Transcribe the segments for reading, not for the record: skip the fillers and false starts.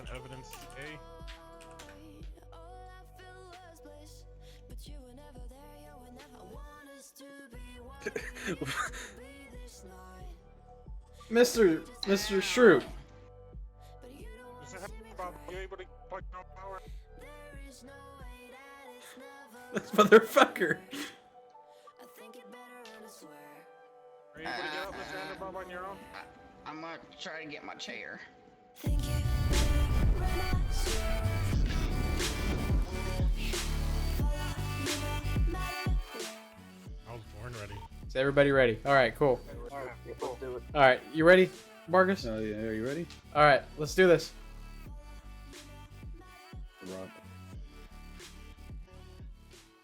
present evidence today. Mr. Shrew. Mr. Bob, are you able to put no power? This motherfucker. Are you able to get up, Mr. Henderbob, on your own? I'm gonna try to get my chair. I was born ready. Is everybody ready? Alright, cool. Alright, let's do it. Alright, you ready, Marcus? Oh yeah, are you ready? Alright, let's do this. Rob.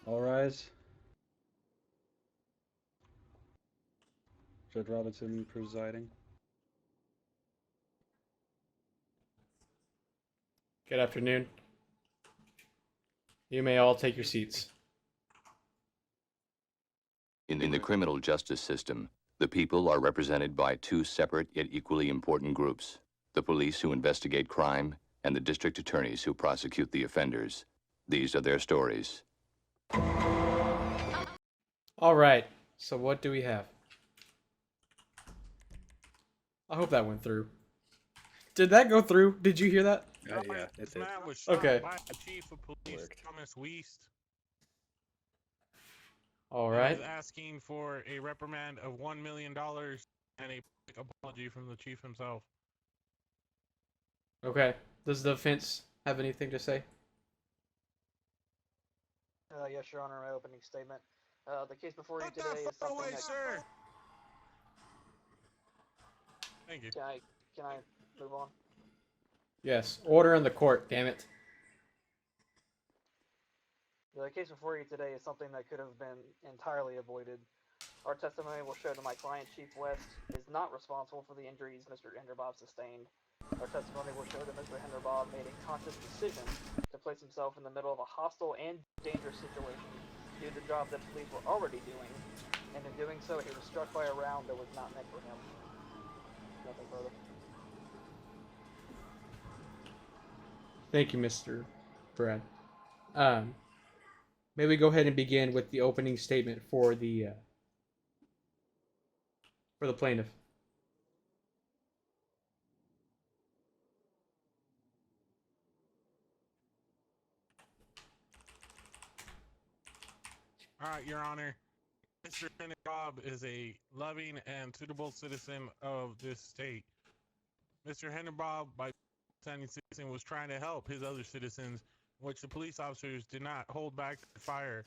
All rise. Judge Robinson presiding. Good afternoon. You may all take your seats. In the criminal justice system, the people are represented by two separate yet equally important groups: the police who investigate crime and the district attorneys who prosecute the offenders. These are their stories. Alright, so what do we have? I hope that went through. Did that go through? Did you hear that? Yeah, it This did. man was shot Okay. by the chief of police, Worked. Thomas Weist. Alright. Is asking for a reprimand of $1 million and a public apology from the chief himself. Okay. Does the defense have anything to say? Yes, Your Honor, my opening statement. The case before you What the today is fuck something away, that... sir? Thank you. Can I move on? Yes. Order in the court, damn it. The case before you today is something that could have been entirely avoided. Our testimony will show that my client, Chief West, is not responsible for the injuries Mr. Henderbob sustained. Our testimony will show that Mr. Henderbob made a conscious decision to place himself in the middle of a hostile and dangerous situation due to the job that police were already doing, and in doing so, he was struck by a round that was not meant for him. Nothing further. Thank you, Mr. Brad. May we go ahead and begin with the opening statement for the plaintiff. Alright, Your Honor. Mr. Henderbob is a loving and suitable citizen of this state. Mr. Henderbob, by standing citizen, was trying to help his other citizens, which the police officers did not hold back the fire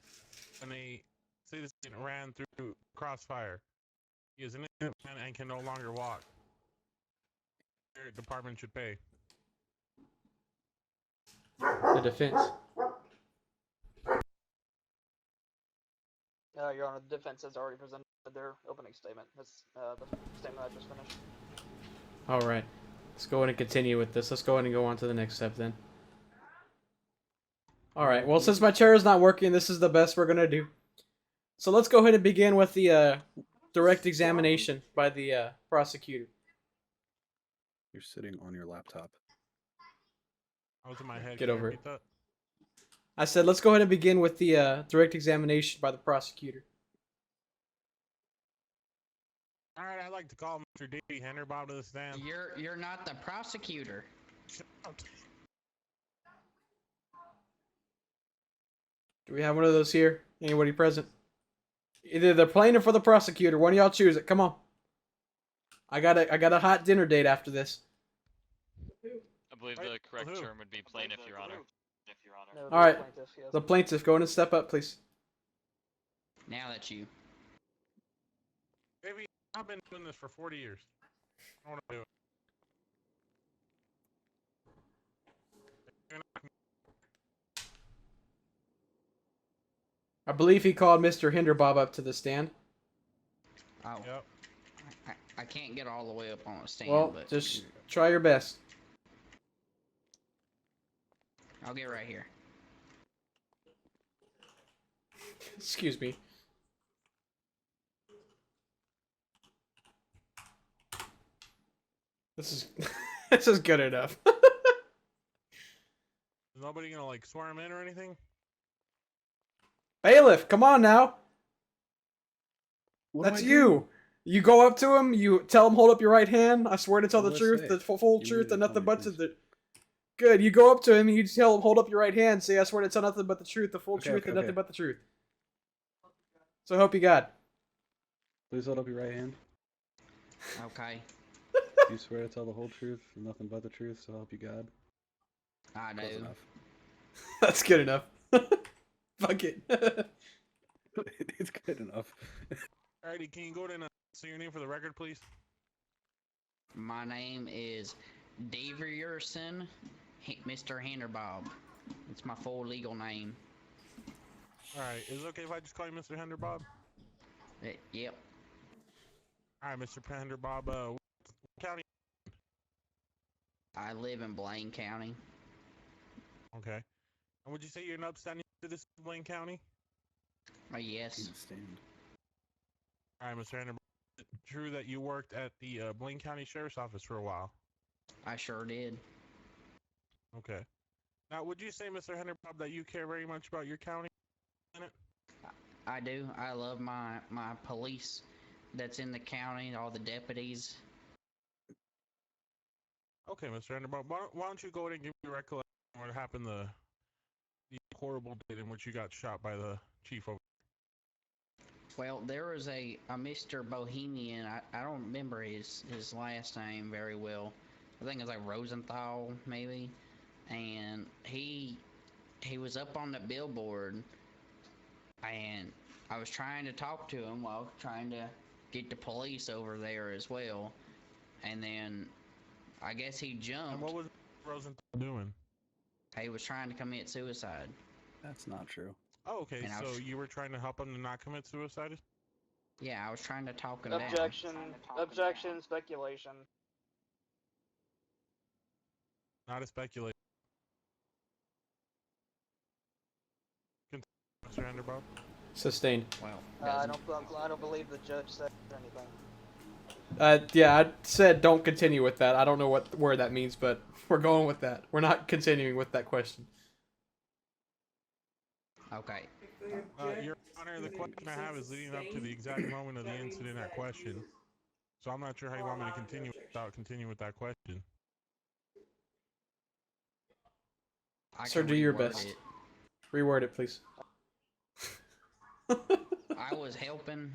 when a citizen ran through crossfire. He is an innocent man and can no longer walk. Your department should pay. The defense. Your Honor, the defense has already presented their opening statement. That's the statement I just finished. Alright. Let's go ahead and continue with this. Let's go ahead and go on to the next step then. Alright, well, since my chair is not working, this is the best we're going to do. So let's go ahead and begin with the direct examination by the prosecutor. You're sitting on your laptop. I was in my head. Get Can you over repeat that? I said let's go ahead and begin with the direct examination by the prosecutor. Alright, I'd like to call Mr. D. Henderbob to the stand. You're not the prosecutor. Do we have one of those here? Anybody present? Either the plaintiff or the prosecutor. One of y'all choose it. Come on. I got a hot dinner date after this. I believe the correct Who? term would be plaintiff, Your Honor. No, All right. plaintiff, yes. The plaintiff, go ahead and step up, please. Now that you. Baby, I've been doing this for 40 years. I want to do it. I believe he called Mr. Hinderbob up to the stand. Oh, Yep. I can't get all the way up on a stand, Well, but just try your best. I'll get right here. Excuse me. This is this is good enough. Is nobody gonna like swear him in or anything? Bailiff, come on now. What do That's I you. You go up to him. You tell him, hold up your right hand. I swear to tell What the do I truth, say? the full You need truth, to and tell nothing me, but please. the. Good. You go up to him and you tell him, hold up your right hand. Say, I swear to tell nothing but the truth, the full Okay, truth, okay, and nothing okay. but the truth. So help you God. Please hold up your right hand. Okay. Do you swear to tell the whole truth and nothing but the truth, so help you God? I Close do. enough. That's good enough. Fuck it. It's good enough. Alrighty, can you go ahead and say your name for the record, please? My name is Davierson, Mr. Henderbob. It's my full legal name. Alright, is it okay if I just call you Mr. Henderbob? Yep. Alright, Mr. Henderbob, what county? I live in Blaine County. Okay. And would you say you're an upstanding citizen of Blaine County? Yes. Can't stand. Alright, Mr. Henderbob. Is it true that you worked at the Blaine County Sheriff's Office for a while? I sure did. Okay. Now, would you say, Mr. Henderbob, that you care very much about your county? I do. I love my police that's in the county, all the deputies. Okay, Mr. Henderbob, why don't you go ahead and give me a recollection of what happened the horrible date in which you got shot by the chief over. Well, there was a Mr. Bohemian. I don't remember his last name very well. I think it's like Rosenthal, maybe. And he was up on the billboard, and I was trying to talk to him while trying to get the police over there as well. And then I guess he And jumped. what was Rosenthal doing? He was trying to commit suicide. That's not true. Oh, okay, And I so was- you were trying to help him to not commit suicide? Yeah, I was trying to talk him down. Objection, speculation. Not a speculation. Mr. Henderbob? Sustained. Well, I doesn't- don't believe the judge said anything. Yeah, I said don't continue with that. I don't know what word that means, but we're going with that. We're not continuing with that question. Okay. Your Honor, the question I have is leading up to the exact moment of the incident at question. So I'm not sure how you want me to continue without continuing with that question. I Sir, can do your reword best. it. Reword it, please. I was helping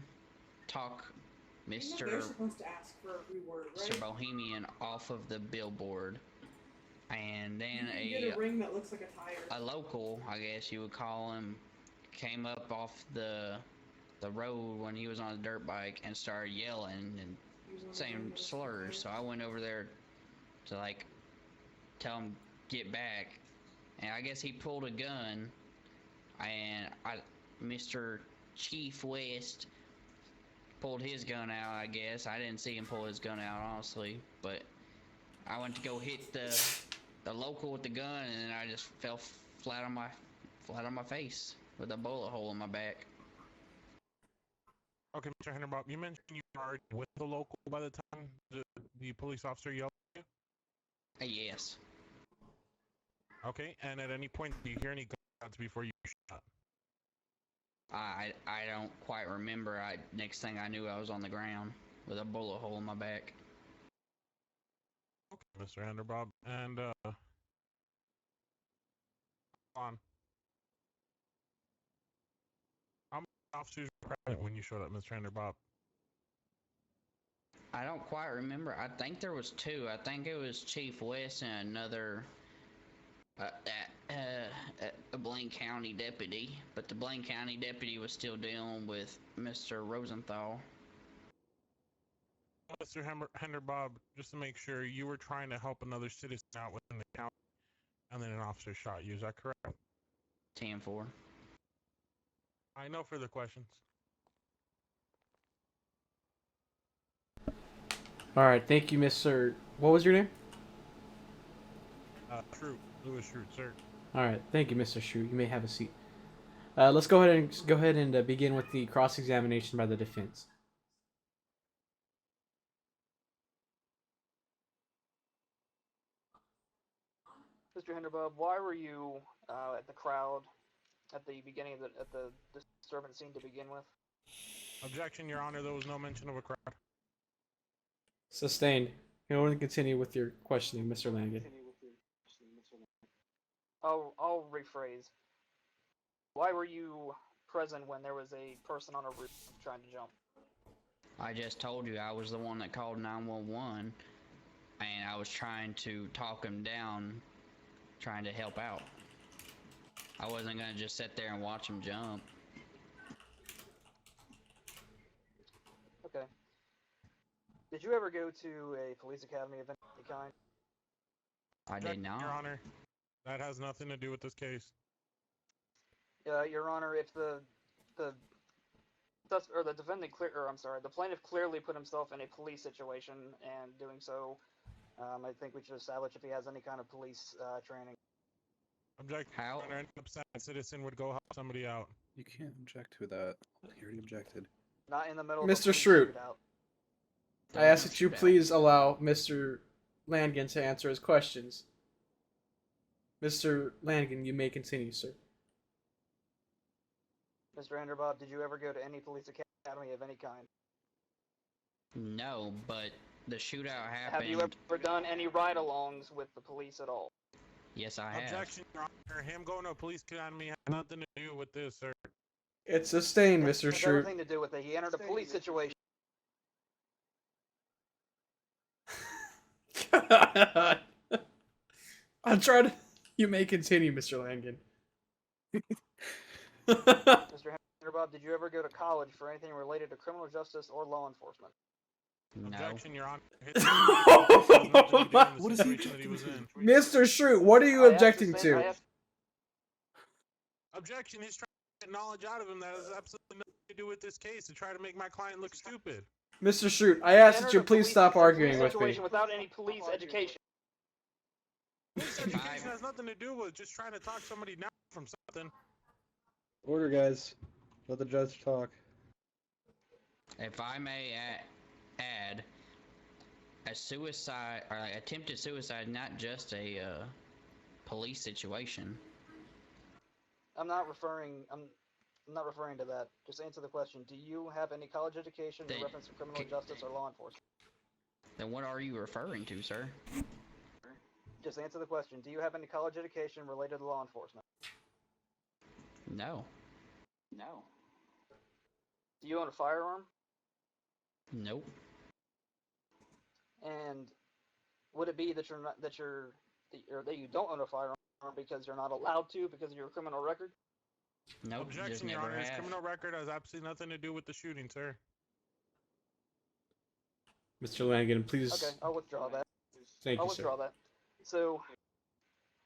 talk Mr. They're supposed to ask for a reword, right? Mr. Bohemian off of the billboard, and then You can get a ring that looks like a tire. a local, I guess you would call him, came up off the road when he was on a dirt bike and started yelling and saying slurs. So I went over there to like tell him get back, and I guess he pulled a gun, and Mr. Chief West pulled his gun out. I guess I didn't see him pull his gun out honestly, but I went to go hit the local with the gun, and then I just fell flat on my face with a bullet hole in my back. Okay, Mr. Henderbob, you mentioned you were already with the local by the time the police officer yelled at you? Yes. Okay, and at any point do you hear any gunshots before you shot? I don't quite remember. Next thing I knew, I was on the ground with a bullet hole in my back. Okay, Mr. Henderbob, and on. How many officers were present when you showed up, Mr. Henderbob? I don't quite remember. I think there was two. I think it was Chief West and another a Blaine County deputy, but the Blaine County deputy was still dealing with Mr. Rosenthal. Mr. Henderbob, just to make sure, you were trying to help another citizen out within the county, and then an officer shot you. Is that correct? 10-4. I no further questions. All right, thank you, Mr. What was your name? Shroot, Louis Shroot, sir. All right, thank you, Mr. Shu. You may have a seat. Let's go ahead and begin with the cross-examination by the defense. Mr. Hinderbob, why were you at the crowd at the beginning of the disturbance scene to begin with? Objection, Your Honor. There was no mention of a crowd. Sustained. You want to continue with your questioning, Mr. Langan? I'll rephrase. Why were you present when there was a person on a roof trying to jump? I just told you I was the one that called 911, and I was trying to talk him down, trying to help out. I wasn't gonna just sit there and watch him jump. Okay. Did you ever go to a police academy of any kind? I did Objection, Your not. Honor. That has nothing to do with this case. Your Honor, if the the plaintiff clearly put himself in a police situation, and doing so, I think we should establish if he has any kind of police training. Objection, How? Your Honor. An upset citizen would go help somebody out. You can't object to that. He already objected. Not in the middle of Mr. a police Schrute. shootout. I ask that you please allow Mr. Langan to answer his questions. Mr. Langan, you may continue, sir. Mr. Enderbob, did you ever go to any police academy of any kind? No, but the shootout happened. Have you ever done any ride-alongs with the police at all? Yes, I have. Objection, Your Honor. Him going to a police academy has nothing to do with this, sir. It's sustained, It Mr. has Schrute. everything to do with it. He entered a police situation. I'm trying to. You may continue, Mr. Langan. Mr. Enderbob, did you ever go to college for anything related to criminal justice or law enforcement? No. Objection, Your Honor. His has nothing to do with the What is he situation that he was in. Mr. Schrute, what are you objecting to? Objection. He's trying to get knowledge out of him that has absolutely nothing to do with this case to try to make my client look stupid. Mr. Schrute, I ask that you please stop arguing with me. Without any police education. Police education has nothing to do with just trying to talk somebody down from something. Order, guys. Let the judge talk. If I may add, a suicide or attempted suicide, not just a police situation. I'm not referring to that. Just answer the question. Do you have any college education in reference to criminal justice or law enforcement? Then what are you referring to, sir? Just answer the question. Do you have any college education related to law enforcement? No. No. Do you own a firearm? Nope. And would it be that you don't own a firearm because you're not allowed to because of your criminal record? Nope. Just Objection, Your never Honor. His have. criminal record has absolutely nothing to do with the shooting, sir. Mr. Langan, please. Okay, I'll withdraw that. Thank I'll you, sir. withdraw that. So,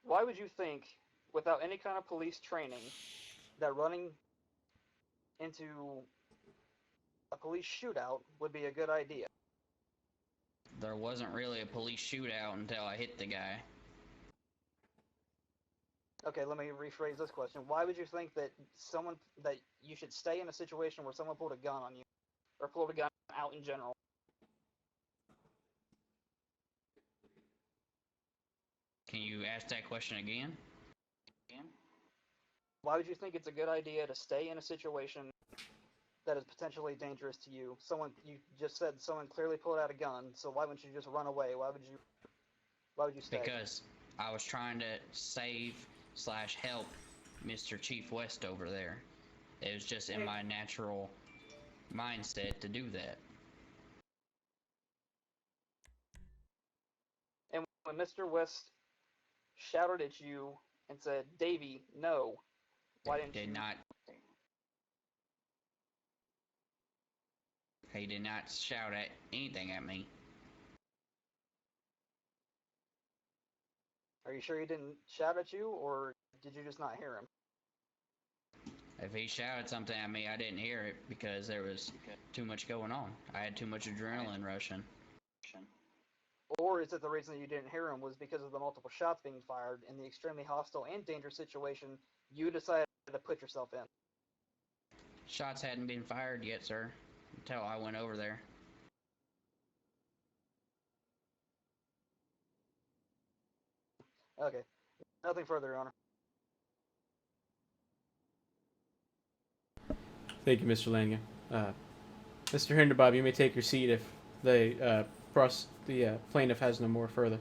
why would you think, without any kind of police training, that running into a police shootout would be a good idea? There wasn't really a police shootout until I hit the guy. Okay, let me rephrase this question. Why would you think that you should stay in a situation where someone pulled a gun on you, or pulled a gun out in general? Can you ask that question again? Why would you think it's a good idea to stay in a situation that is potentially dangerous to you? You just said someone clearly pulled out a gun, so why wouldn't you just run away? Why would you stay? Because I was trying to save/help Mr. Chief West over there. It was just in my natural mindset to do that. And when Mr. West shouted at you and said, "Davey, no," why didn't you? He did not shout at anything at me. Are you sure he didn't shout at you, or did you just not hear him? If he shouted something at me, I didn't hear it because there was too much going on. I had too much adrenaline rushing. Or is it the reason that you didn't hear him was because of the multiple shots being fired in the extremely hostile and dangerous situation you decided to put yourself in? Shots hadn't been fired yet, sir, until I went over there. Okay. Nothing further, Your Honor. Thank you, Mr. Langan. Mr. Hinderbob, you may take your seat if the plaintiff has no more further.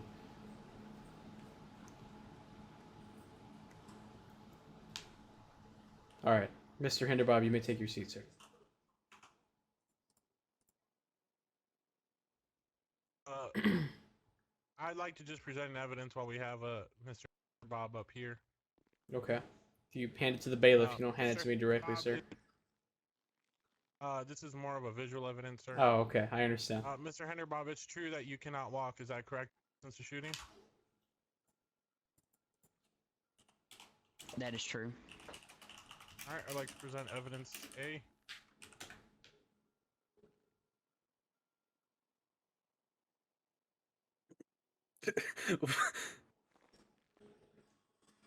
All right, Mr. Hinderbob, you may take your seat, sir. I'd like to just present evidence while we have Mr. Bob up here. Okay. If you hand it to the bailiff, you don't hand it Mr. to me directly, Bob, sir. This is more of a visual evidence, sir. Oh, okay. I understand. Mr. Hinderbob, it's true that you cannot walk. Is that correct since the shooting? That is true. All right, I'd like to present evidence A.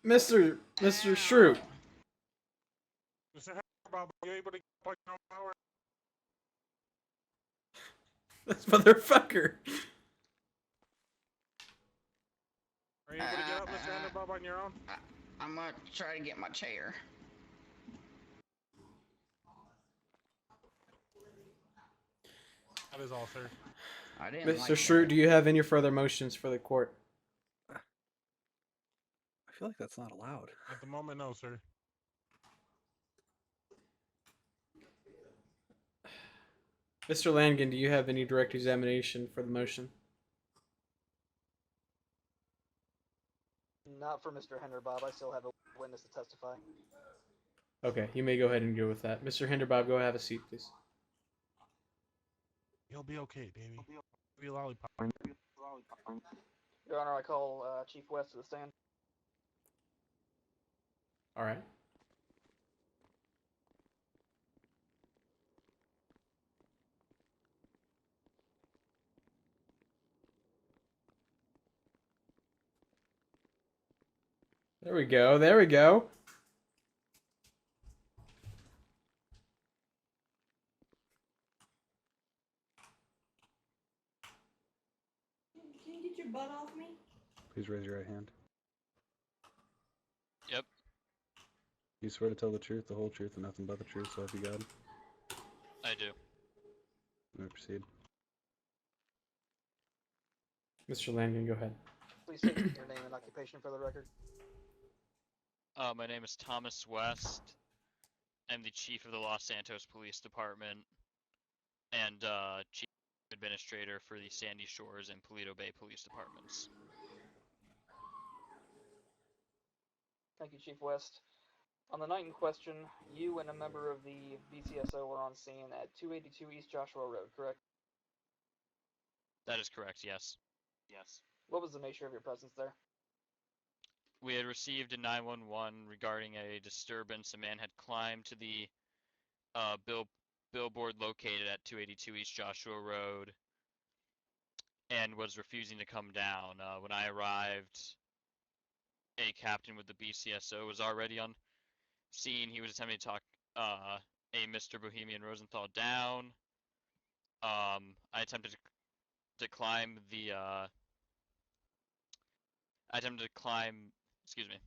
Mr. Shrew. Mr. Hinderbob, are you able to get up on your own power? This motherfucker. Are you able to get up, Mr. Hinderbob, on your own? I'm gonna try to get my chair. That is all, sir. I didn't Mr. like Shrew, that. do you have any further motions for the court? I feel like that's not allowed. At the moment, no, sir. Mr. Langan, do you have any direct examination for the motion? Not for Mr. Hinderbob. I still have a witness to testify. Okay, you may go ahead and go with that. Mr. Hinderbob, go have a seat, please. You'll be okay, baby. Be a lollipop. Your Honor, I call Chief West to the stand. All right. There we go. There we go. Can you get your butt off me? Please raise your right hand. Yep. You swear to tell the truth, the whole truth, and nothing but the truth, so help you God. I do. You may proceed. Mr. Langan, go ahead. Please state your name and occupation for the record. My name is Thomas West. I'm the chief of the Los Santos Police Department and chief administrator for the Sandy Shores and Paleto Bay Police Departments. Thank you, Chief West. On the night in question, you and a member of the BCSO were on scene at 282 East Joshua Road, correct? That is correct, yes. Yes. What was the nature of your presence there? We had received a 911 regarding a disturbance. A man had climbed to the billboard located at 282 East Joshua Road and was refusing to come down. When I arrived, a captain with the BCSO was already on scene. He was attempting to talk a Mr. Bohemian Rosenthal down. I attempted to climb the excuse me.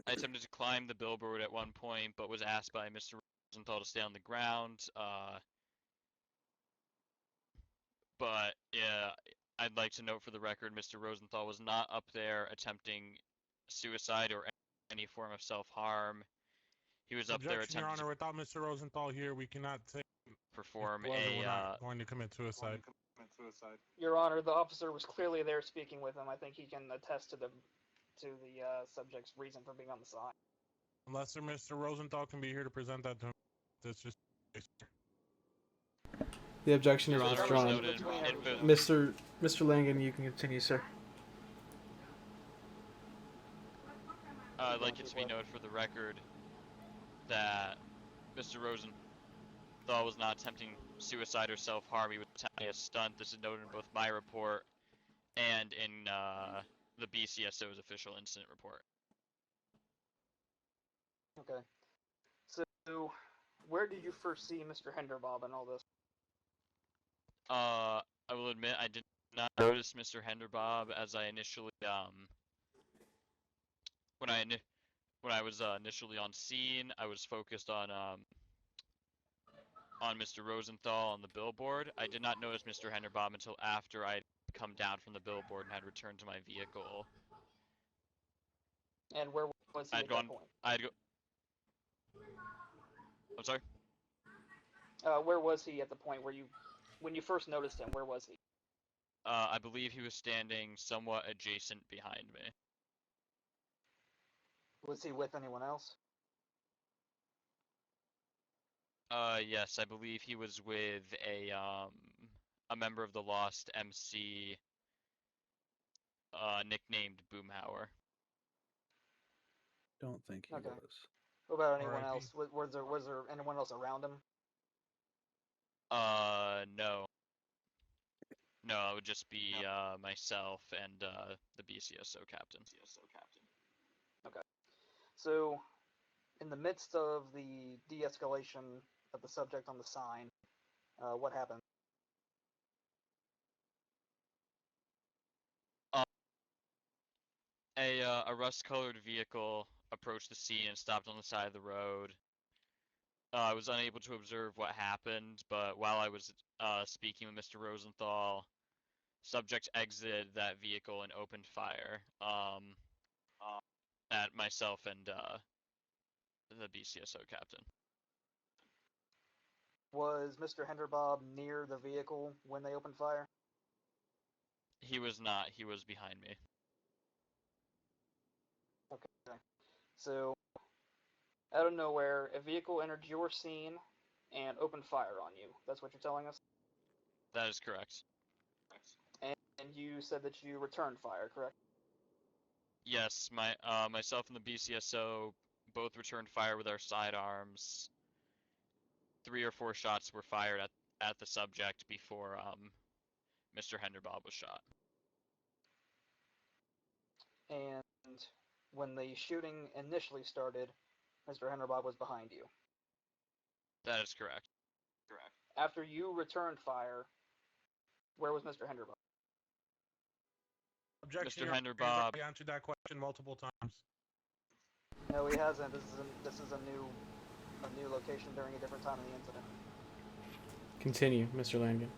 I attempted to climb the billboard at one point, but was asked by Mr. Rosenthal to stay on the ground. But yeah, I'd like to note for the record, Mr. Rosenthal was not up there attempting suicide or any form of self-harm. He was up there Objection, Your attempting Honor. Without Mr. Rosenthal here, we cannot say to perform we're a not going to commit suicide. Your Honor, the officer was clearly there speaking with him. I think he can attest to the subject's reason for being on the sign. Unless Mr. Rosenthal can be here to present that to him, that's just. The objection Your is Honor was withdrawn. noted in Mr. Langan, you can continue, sir. I'd like it to be noted for the record that Mr. Rosenthal was not attempting suicide or self-harm. He was attempting a stunt. This is noted in both my report and in the BCSO's official incident report. Okay. So, where did you first see Mr. Hinderbob in all this? I will admit I did not notice Mr. Henderbob as I initially when I was initially on scene. I was focused on Mr. Rosenthal on the billboard. I did not notice Mr. Henderbob until after I'd come down from the billboard and had returned to my vehicle. And where was he I'd at gone. that point? I'm sorry. Where was he at the point when you first noticed him? Where was he? I believe he was standing somewhat adjacent behind me. Was he with anyone else? Yes, I believe he was with a member of the Lost MC, nicknamed Boomhauer. Don't think he Okay. was. What about anyone R.I.P. else? Was there anyone else around him? No. No, it would just be myself and the BCSO captain. Okay. So, in the midst of the de-escalation of the subject on the sign, what happened? A rust-colored vehicle approached the scene and stopped on the side of the road. I was unable to observe what happened, but while I was speaking with Mr. Rosenthal, subject exited that vehicle and opened fire at myself and the BCSO captain. Was Mr. Henderbob near the vehicle when they opened fire? He was not. He was behind me. Okay. So, out of nowhere, a vehicle entered your scene and opened fire on you. That's what you're telling us? That is correct. And you said that you returned fire, correct? Yes, myself and the BCSO both returned fire with our sidearms. 3 or 4 shots were fired at the subject before Mr. Henderbob was shot. And when the shooting initially started, Mr. Henderbob was behind you. That is correct. After you returned fire, where was Mr. Henderbob? Objection, Mr. Your Honor. He's Henderbob. already answered that question multiple times. No, he hasn't. This is a new location during a different time of the incident. Continue, Mr. Langan.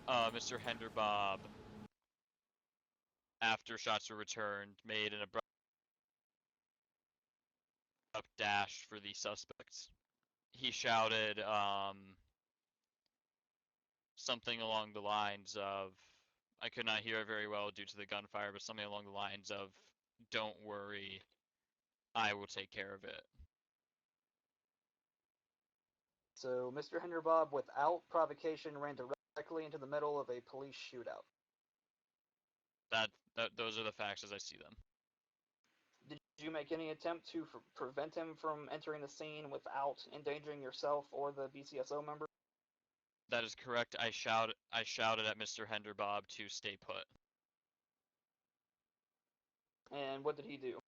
Mr. Henderbob, after shots were returned, made an abrupt dash for the suspects. He shouted something along the lines of, I could not hear it very well due to the gunfire, but something along the lines of, "Don't worry, I will take care of it." So Mr. Henderbob, without provocation, ran directly into the middle of a police shootout. Those are the facts as I see them. Did you make any attempt to prevent him from entering the scene without endangering yourself or the BCSO member? That is correct. I shouted at Mr. Henderbob to stay put. And what did he do?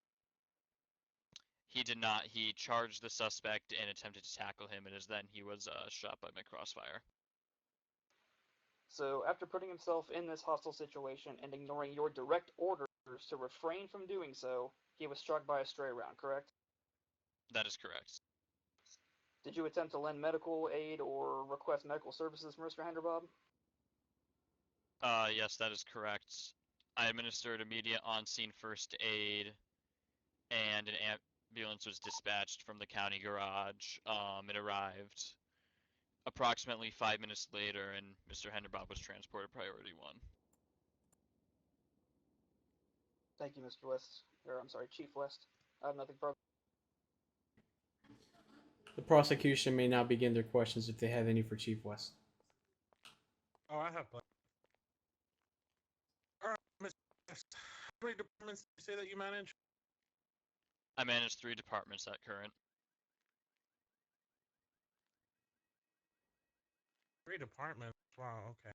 He did not. He charged the suspect and attempted to tackle him, and as then he was shot by my crossfire. So after putting himself in this hostile situation and ignoring your direct orders to refrain from doing so, he was struck by a stray round, correct? That is correct. Did you attempt to lend medical aid or request medical services from Mr. Henderbob? Yes, that is correct. I administered immediate on-scene first aid, and an ambulance was dispatched from the county garage. It arrived approximately 5 minutes later, and Mr. Henderbob was transported Priority 1. Thank you, Mr. West. Or, I'm sorry, Chief West. I have nothing further. The prosecution may now begin their questions if they have any for Chief West. Oh, I have plenty. All right, Mr. West. How many departments did you say that you manage? I manage 3 departments at current. 3 departments. Wow. Okay.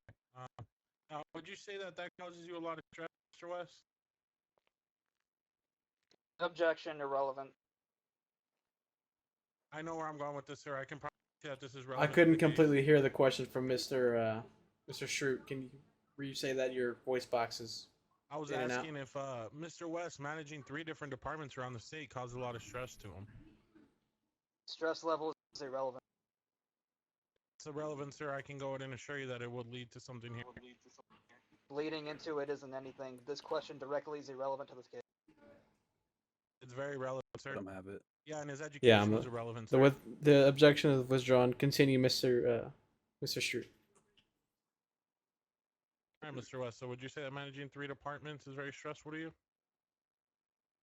Now, would you say that causes you a lot of stress, Mr. West? Objection, irrelevant. I know where I'm going with this, sir. I can Yeah, this is I relevant to couldn't the case. completely hear the question from Mr. Shroot. Can you say that your voice box is I was in and out? asking if Mr. West managing 3 different departments around the state caused a lot of stress to him. Stress level is irrelevant. It's irrelevant, sir. I can go ahead and assure you that it would lead to something here. Leading into it isn't anything. This question directly is irrelevant to this case. It's very relevant, sir. Let him have it. Yeah, and his education Yeah, was irrelevant, the sir. the objection is withdrawn. Continue, Mr. Shroot. All right, Mr. West. So would you say that managing 3 departments is very stressful to you?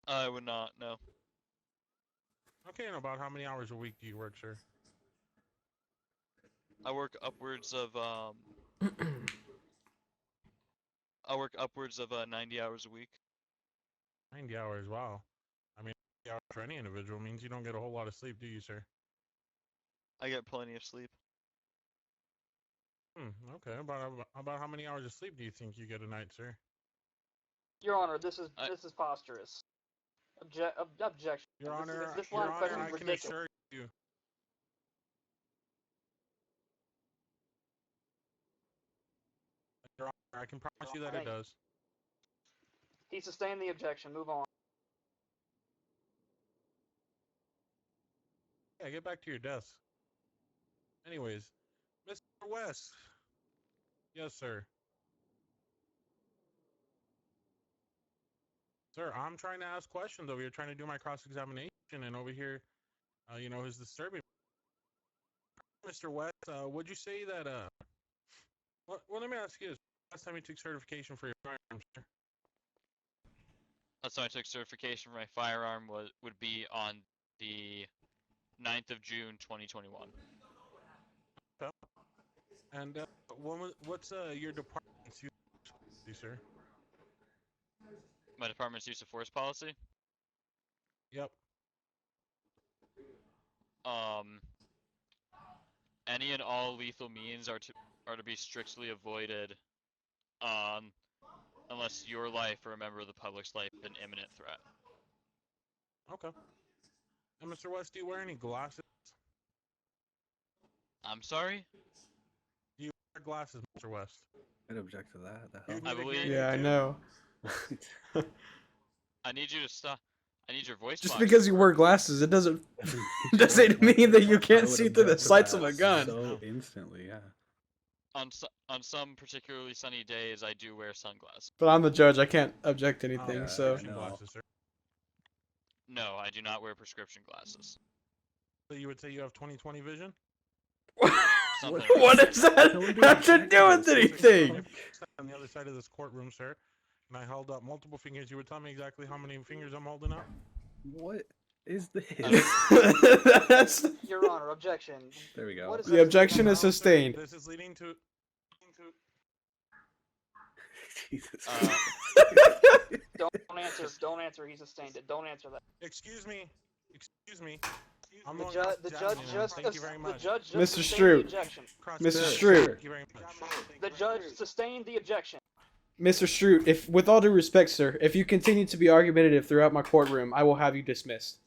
I would not. No. Okay, and about how many hours a week do you work, sir? I work upwards of 90 hours a week. 90 hours. Wow. I mean, 90 hours for any individual means you don't get a whole lot of sleep, do you, sir? I get plenty of sleep. Okay. About how many hours of sleep do you think you get a night, sir? Your Honor, this is preposterous. Objection. Your Honor, this Your line of Honor, questioning I is can ridiculous. assure you. Your Honor, I can promise you that it Thank you. does. He sustained the objection. Move on. Yeah, get back to your desk. Anyways, Mr. West. Yes, sir. Sir, I'm trying to ask questions over here, trying to do my cross-examination, and over here, is disturbing. Mr. West, would you say that, well, let me ask you this. Last time you took certification for your firearms, sir? Last time I took certification for my firearm would be on the 9th of June 2021. Okay. And what's your department's use of policy, sir? My department's use of force policy. Yep. Any and all lethal means are to be strictly avoided, unless your life or a member of the public's life is an imminent threat. Okay. And Mr. West, do you wear any glasses? I'm sorry? Do you wear glasses, Mr. West? I'd object to that. The You hell? I need a believe- hearing Yeah, aid I too? know. I need you to stop. I need your voice Just box because to you work. wear glasses, it doesn't mean that you I can't would see through the object to sights that of a gun. So instantly, yeah. On some particularly sunny days, I do wear sunglasses. But I'm the judge. I can't object to anything. yeah, So Prescription I know. glasses, sir. No, I do not wear prescription glasses. So you would say you have 20/20 vision? Something like what that. does that Don't be have to do with ridiculous. anything? On the other side of this courtroom, sir, and I held up multiple fingers. You would tell me exactly how many fingers I'm holding up? What is this? That's Your Honor, objection. There we go. What is The that objection speaking is about? sustained. This is leading to. Jesus. Don't answer. Don't answer. He sustained it. Don't answer that. Excuse me. Excuse me. I'm The, going the judge cross-examining him. just Thank you very the much. judge just Mr. sustained Stroop. the objection. Mr. Cross-examine. Stroop. Thank you very much. The judge sustained the objection. Mr. Stroot, if with all due respect, sir, if you continue to be argumentative throughout my courtroom, I will have you dismissed.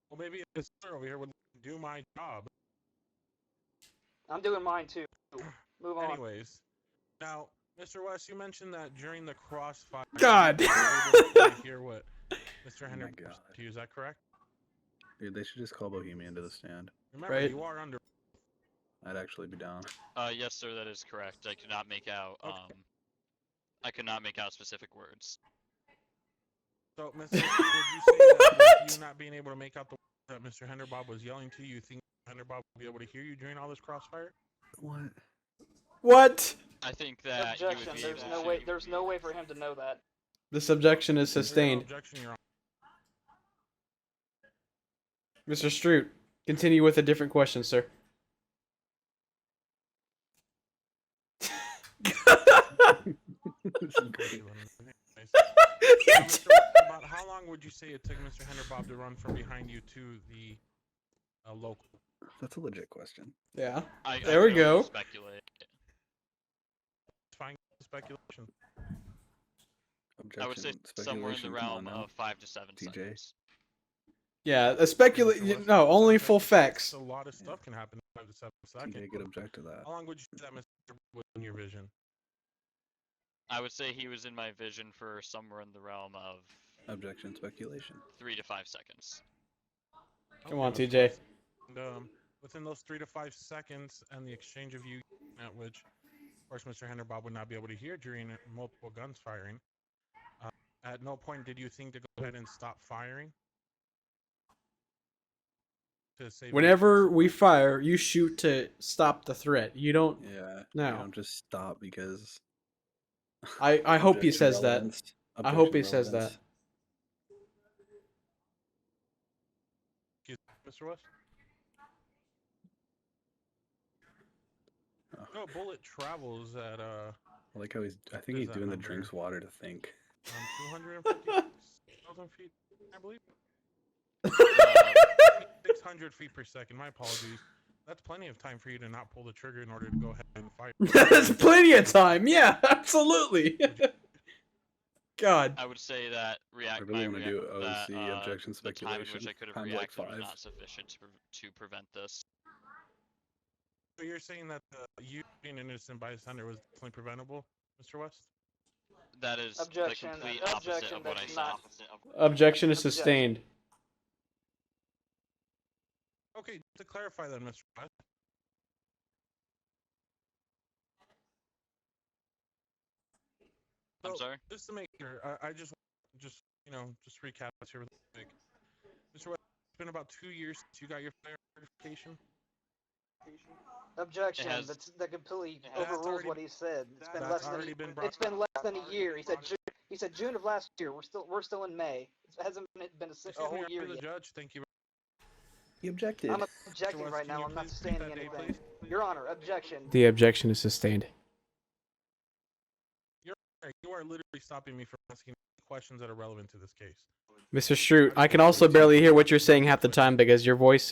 Well, maybe this sir over here would do my job. I'm doing mine too. Move on. Anyways, now, Mr. West, you mentioned that during the crossfire, God. you were able to hear what Mr. Henry God. said to you. Is that correct? Dude, they should just call Bohemian to the stand. Remember, Right. you are under. I'd actually be down. Yes, sir, that is correct. I could not make out. Okay. I could not make out specific words. So, Mr. Would you say that with you not being able to make out the words that Mr. Henderbob was yelling to you, think Henderbob would be able to hear you during all this crossfire? What? What? I think that he Objection. would be There's able no to. way. There's no way for him to know that. This objection is There's no sustained. objection, Your Honor. Mr. Stroot, continue with a different question, sir. This is great. Now, Mr. West, about how long would you say it took Mr. Henderbob to run from behind you to the local? That's a legit question. Yeah. I There we can only go. Speculate. It's fine speculation. Objection. I would say somewhere in the speculation, come realm on now. of 5 to 7 TJ. seconds. Yeah, a Mr. speculate. West, No, only full subjective facts. A lot of stuff can happen in 5 to 7 seconds. TJ could object to that. How long would you say that, Mr. was in your vision? I would say he was in my vision for somewhere in the realm of Objection, speculation. 3 to 5 seconds. Come on, Mr. TJ. West. And, within those 3 to 5 seconds and the exchange of you, at which, of course, Mr. Henderbob would not be able to hear during multiple guns firing, at no point did you think to go ahead and stop firing? To save Whenever lives? we fire, you shoot to stop the threat. You don't. Yeah. No. You don't just stop because. I hope he objection says that. relevance. I hope Objection he says that. relevance. Excuse me, Mr. West? Oh. No, bullet travels at I like how I think is he's that doing the number? drinks water to think. 256,000 feet, I believe. 600 feet per second. My apologies. That's plenty of time for you to not pull the trigger in order to go ahead and fire. That's plenty of time. Yeah, absolutely. God. I would say that I really want to do that, OC, objection, the time in speculation. which I could have I'm like reacted was 5. not sufficient to prevent this. So you're saying that you being an innocent bystander was definitely preventable, Mr. West? That is Objection, the complete opposite objection, of what I that's said. not- Objection is Objection. sustained. Okay, to clarify then, Mr. West. I'm So, sorry? Just to make sure, I just recap this here. Mr. West, it's been about 2 years since you got your fire certification. Objection. has- That completely That's overrules already- what he said. It's been That's less than already been brought it's been less than a year. He said June of last year. We're still in May. It hasn't been a Excuse whole me, year the yet. judge. Thank you. He objected. I'm objecting West, right can now. you I'm not please repeat sustaining that date, anything. Your Honor, objection. The objection is sustained. You are literally stopping me from asking questions that are relevant to this case. Mr. Stroot, I can also barely hear what you're saying half the time because your voice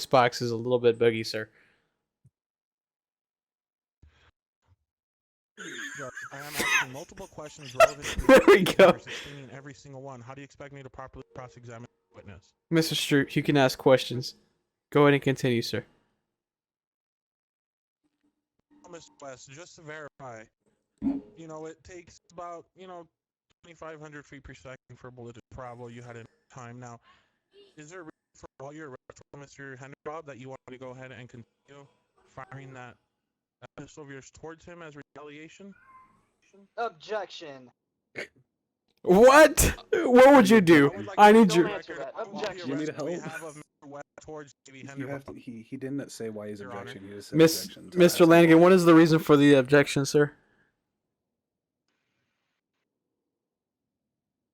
box is a little bit boogy, sir. Judge, I am asking multiple questions relevant to There this we case, go. and you're sustaining every single one. How do you expect me to properly cross-examine the witness? Mr. Stroot, you can ask questions. Go ahead and continue, sir. Mr. West, just to verify, it takes about, 2,500 feet per second for a bullet to travel. You had enough time. Now, is there a reason for all your arrest for Mr. Henderbob that you want to go ahead and continue firing that pistol of yours towards him as retaliation? Objection. What? What would you do? I need Don't your. answer that. Objection. You need We help? have of Mr. West towards J.B. You Henderbob. have to, he didn't say why his Your Honor. objection. He just said Miss, objection. So I asked Mr. him Lanigan, why. what is the reason for the objection, sir?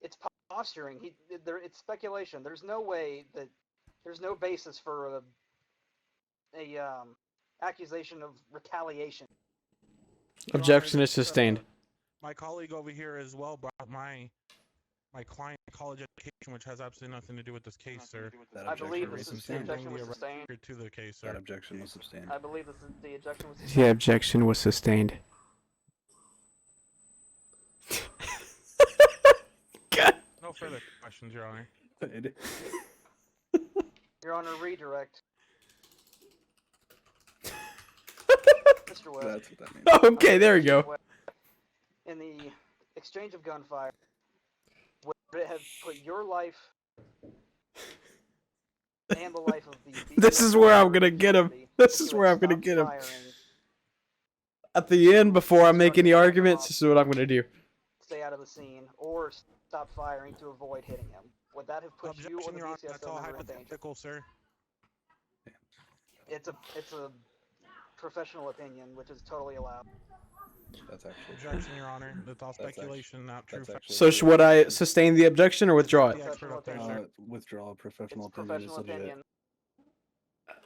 It's posturing. It's speculation. There's no way that there's no basis for a accusation of retaliation. Your Objection Honor, is sustained. My colleague over here as well brought my client college education, which has absolutely nothing to do with this case, sir. That I objection believe was this is the sustained. objection was sustained. To the case, That sir. objection was sustained. I believe the objection was The sustained. objection was sustained. God. No further questions, Your Honor. Your Honor, redirect. Mr. West. That's what that means. Okay, there we go. In the exchange of gunfire, would it have put your life and the life of the This is where I'm gonna get him. This is where I'm gonna get him. At the end, before I make any arguments, this is what I'm gonna do. Stay out of the scene, or stop firing to avoid hitting him. Would that have put you or Objection, the Your Honor. That's BCSO all member in danger? hypothetical, sir. It's a professional opinion, which is totally allowed. That's actually Objection, Your Honor. That's all That's speculation, not true that's fact. actually So should I sustain the objection or withdraw it? The expert up there, sir. withdraw. Professional It's opinion is professional legit. opinion.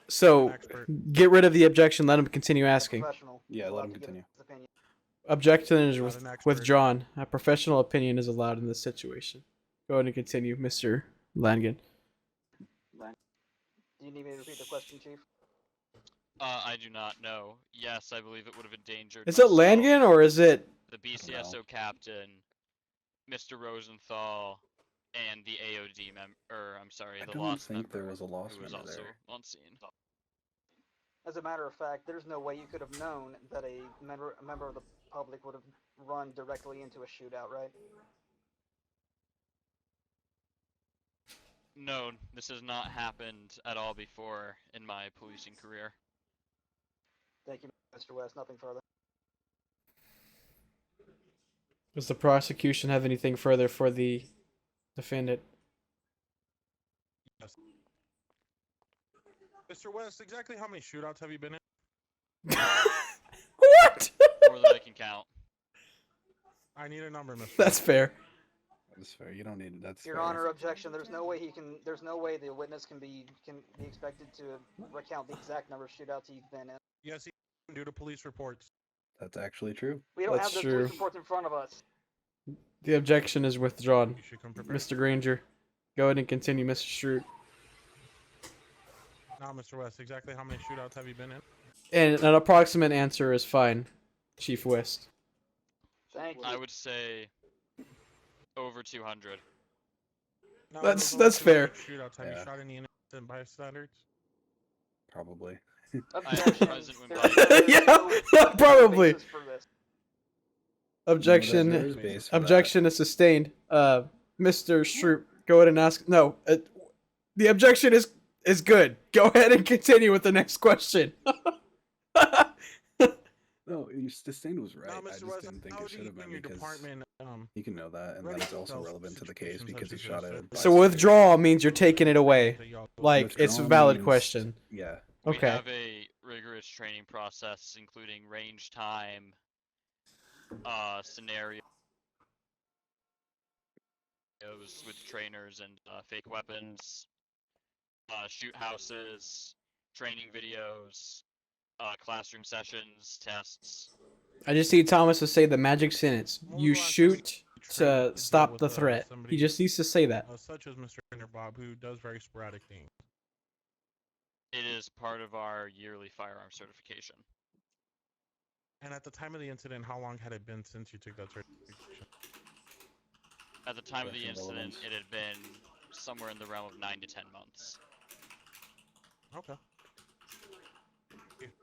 So Expert. get rid of the objection. Let him continue asking. Professional. Yeah, He's let allowed him to give continue. his opinion. Objection is Not an expert. withdrawn. A professional opinion is allowed in this situation. Go ahead and continue, Mr. Langan. Do you need me to repeat the question, Chief? I do not know. Yes, I believe it would have endangered. Is it myself, Langan or is it? the BCSO captain, Mr. Rosenthal, and the AOD I'm sorry, I the don't lost think there member, was a lost who was member also there. on scene. As a matter of fact, there's no way you could have known that a member of the public would have run directly into a shootout, right? No, this has not happened at all before in my policing career. Thank you, Mr. West. Nothing further. Does the prosecution have anything further for the defendant? Yes. Mr. West, exactly how many shootouts have you been in? What? More than I can count. I need a number, Mr. That's West. fair. That's fair. You don't need. That's Your fair. Honor, objection. There's no way he can. There's no way the witness can be expected to recount the exact number of shootouts he's been in. Yes, he can due to police reports. That's actually true. We don't That's have those true. police reports in front of us. The objection is withdrawn. You should come prepared. Mr. Granger, go ahead and continue, Mr. Schrute. Now, Mr. West, exactly how many shootouts have you been in? And an approximate answer is fine, Chief West. Thank you. I would say over 200. Now, That's- those over that's fair. 200 Shootouts. Have you Yeah. shot any innocent bystanders? Probably. Objection. present when There's by- Yeah, no probably. basis for this. Objection. There is base for Objection is sustained. Mr. Schrute, go ahead and ask. No, the objection is good. Go ahead and continue with the next question. That. No, your sustained was right. Now, I Mr. just West, didn't think how it do should you have been and your because department he can know that, and then it's also relevant to the case because he shot a. So withdrawal means you're taking it away. Like, it's a Withdrawal valid means- question. Yeah. We Okay. have a rigorous training process, including range time, scenarios with trainers and fake weapons, shoot houses, training videos, classroom sessions, tests. I just need Thomas to say the magic sentence. When was You the last time shoot trained to deal stop with, the threat. He somebody, just needs to say that. such as Mr. Bob, who does very sporadic things. It is part of our yearly firearm certification. And at the time of the incident, how long had it been since you took that certification? At the time of the That's incident, irrelevant. it had been somewhere in the realm of 9 to 10 months. Okay.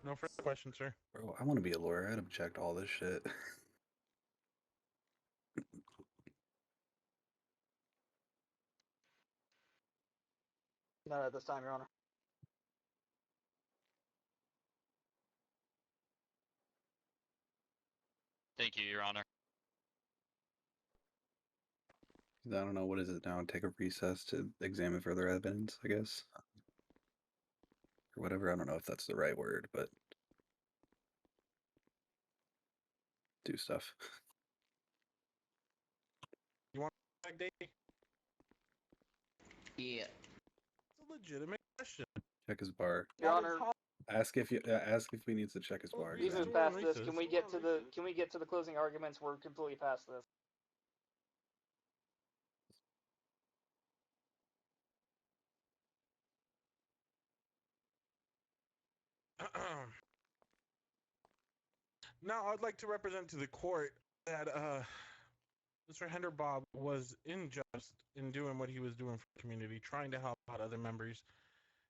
No further questions, sir. Bro, I want to be a lawyer. I'd object all this shit. Not at this time, Your Honor. Thank you, Your Honor. I don't know, what is it now? Take a recess to examine further evidence, I guess. Or whatever. I don't know if that's the right word, but do stuff. Back day? It's Yeah. a legitimate question. Check his bar. Your Honor, Ask if he needs to check his bar. we He's move doing past this. recess. Can we get to the closing arguments? We're completely past this. Now, I'd like to represent to the court that Mr. Henderbob was unjust in doing what he was doing for the community, trying to help out other members.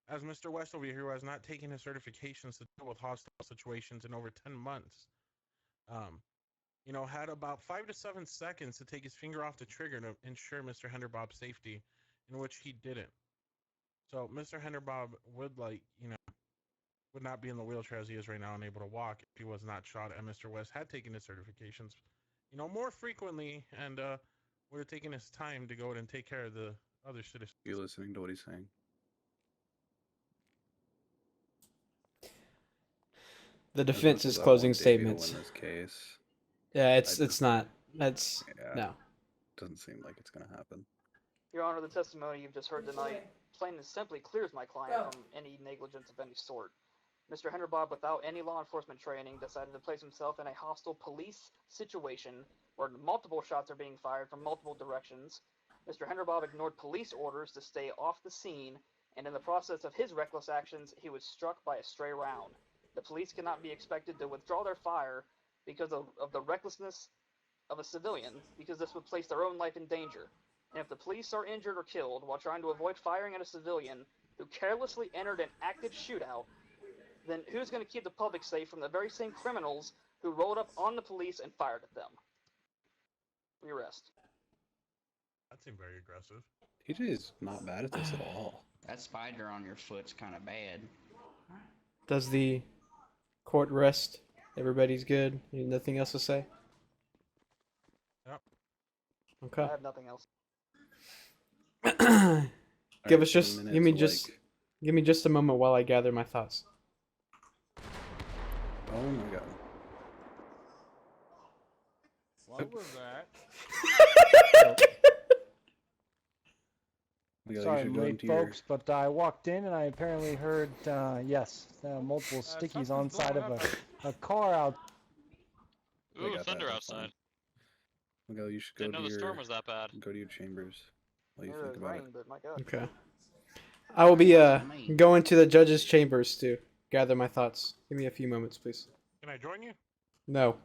As Mr. West over here, who has not taken his certifications to deal with hostile situations in over 10 months, had about 5 to 7 seconds to take his finger off the trigger to ensure Mr. Henderbob's safety, in which he didn't. So Mr. Henderbob would would not be in the wheelchair as he is right now, unable to walk, if he was not shot and Mr. West had taken his certifications, more frequently, and would have taken his time to go and take care of the other citizens. You listening to what he's saying? The As much defense's as I closing want Davey to statements. win this case, Yeah, it's just- not. That's yeah, no. doesn't seem like it's gonna happen. Your Honor, the testimony you've just heard tonight plain and simply clears my client from any negligence of any sort. Mr. Henderbob, without any law enforcement training, decided to place himself in a hostile police situation where multiple shots are being fired from multiple directions. Mr. Henderbob ignored police orders to stay off the scene, and in the process of his reckless actions, he was struck by a stray round. The police cannot be expected to withdraw their fire because of the recklessness of a civilian, because this would place their own life in danger. and if the police are injured or killed while trying to avoid firing at a civilian who carelessly entered an active shootout, then who's going to keep the public safe from the very same criminals who rolled up on the police and fired at them? Rearrest. That seemed very aggressive. TJ is not bad at this at all. That spider on your foot's kind of bad. Does the court rest? Everybody's good. You nothing else to say? Yep. Okay. I have nothing else. Give us 7 just minutes, give me like- just give me just a moment while I gather my thoughts. Oh my god. What was that? Miguel, Sorry, you should I'm go late, into your... folks, but I walked in and I apparently heard, multiple stickies on something's side of blowing a car out. I Ooh, got that, thunder that's fine. outside. Miguel, you should go Didn't to know the your... storm was that bad. Go to your chambers. What do you It think was about rain, it? but my god. Okay. I will be going to the judge's chambers to gather my thoughts. Give me a few moments, please. Can I join you? No.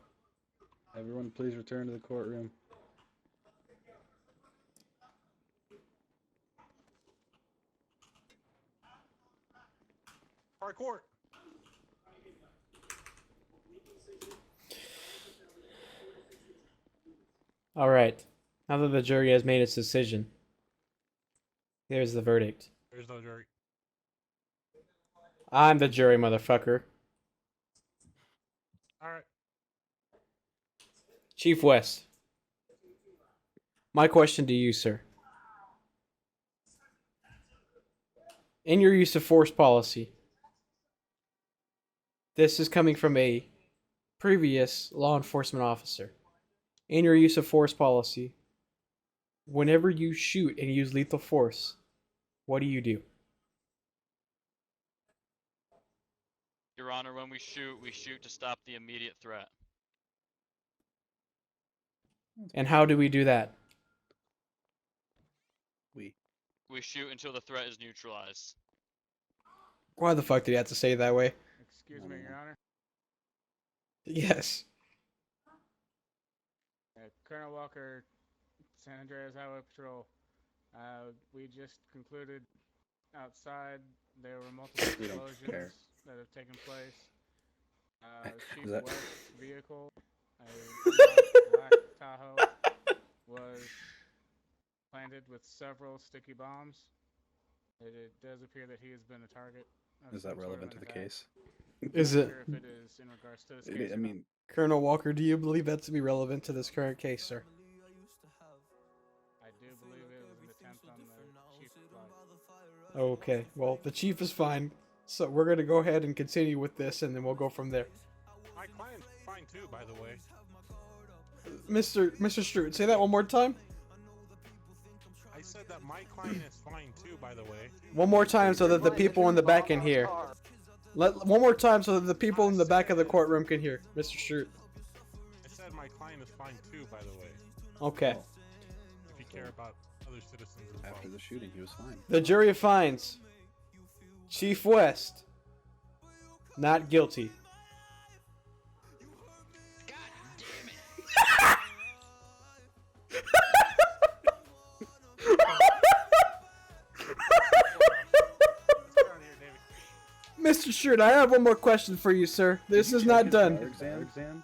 Everyone, please return to the courtroom. Our court. All right. Now that the jury has made its decision, here's the verdict. There's no jury. I'm the jury, motherfucker. All right. Chief West. My question to you, sir. In your use of force policy, this is coming from a previous law enforcement officer. In your use of force policy, whenever you shoot and use lethal force, what do you do? Your Honor, when we shoot to stop the immediate threat. And how do we do that? We shoot until the threat is neutralized. Why the fuck did you have to say it that way? Excuse me, Your Honor. Yes. Colonel Walker, San Andreas Highway Patrol. We just concluded outside there were multiple We don't explosions care. that have taken place. Chief Is that- West's vehicle, a black Tahoe, was planted with several sticky bombs. It does appear that he has been a target. Of Is that some sort of relevant to an the attack. case? Is Not it? sure if it is in regards to this It- case I or not. mean, Colonel Walker, do you believe that to be relevant to this current case, sir? I do believe it was an attempt on the chief's life. Okay, well, the chief is fine. So we're going to go ahead and continue with this, and then we'll go from there. My client's fine too, by the way. Mr. Stroot, say that one more time. I said that my client is fine too, by the way. One more time so that the people in the back can hear. One more time so that the people in the back of the courtroom can hear. Mr. Stroot. I said my client is fine too, by the way. Okay. If you care about other citizens as well. after the shooting, he was fine. The jury finds Chief West not guilty. God damn it! Let's get out of here, David. Mr. Stroot, I have one more question for you, sir. This is not Bar done. exam?